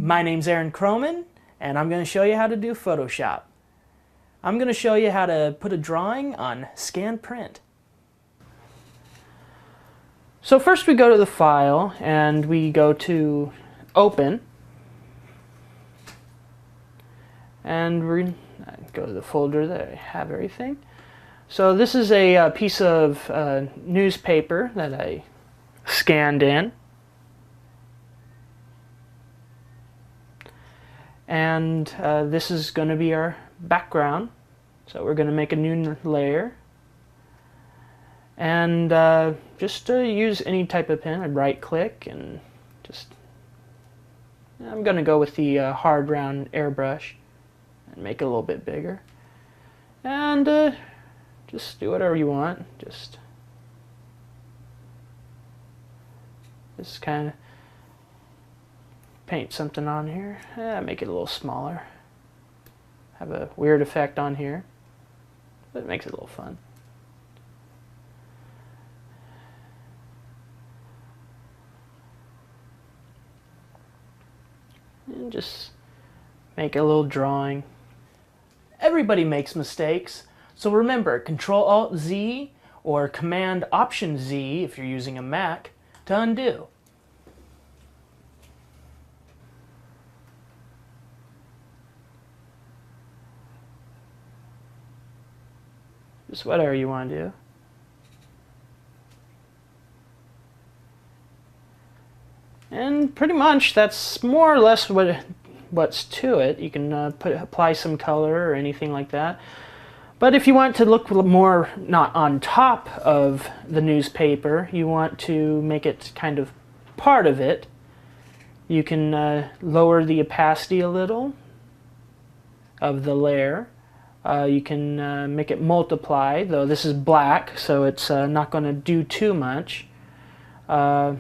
My name's Aaron Croman, and I'm going to show you how to do Photoshop. I'm going to show you how to put a drawing on scan print. So first we go to the file and we go to Open, and we go to the folder that I have everything. So this is a piece of newspaper that I scanned in. And this is going to be our background. So we're going to make a new layer. And just use any type of pen. I'd right click and just... I'm going to go with the hard round airbrush and make it a little bit bigger. And just do whatever you want. Just kind of paint something on here. Make it a little smaller. Have a weird effect on here, but it makes it a little fun. And just make a little drawing. Everybody makes mistakes, so remember Control-Alt-Z or Command-Option-Z if you're using a Mac to undo. Just whatever you want to do. And pretty much that's more or less what's to it. You can apply some color or anything like that. But if you want to look more not on top of the newspaper, you want to make it kind of part of it, you can lower the opacity a little of the layer. You can make it multiply, though this is black, so it's not going to do too much. Going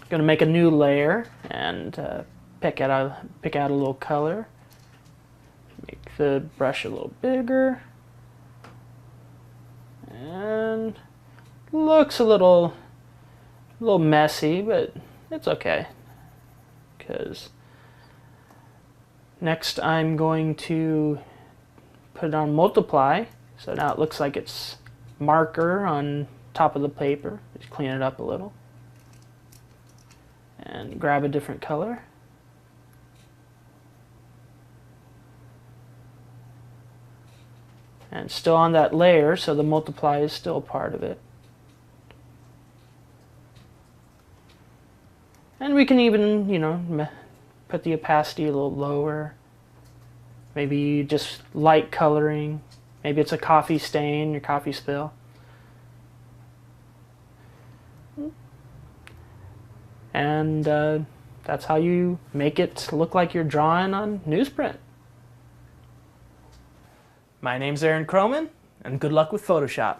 to make a new layer and pick out a little color. Make the brush a little bigger, and looks a little messy, but it's okay. Because next I'm going to put it on multiply, so now it looks like it's marker on top of the paper. Just clean it up a little and grab a different color. And still on that layer, so the multiply is still part of it. And we can even, you know, put the opacity a little lower. Maybe just light coloring. Maybe it's a coffee stain, your coffee spill. And that's how you make it look like you're drawing on newsprint. My name's Aaron Croman, and good luck with Photoshop.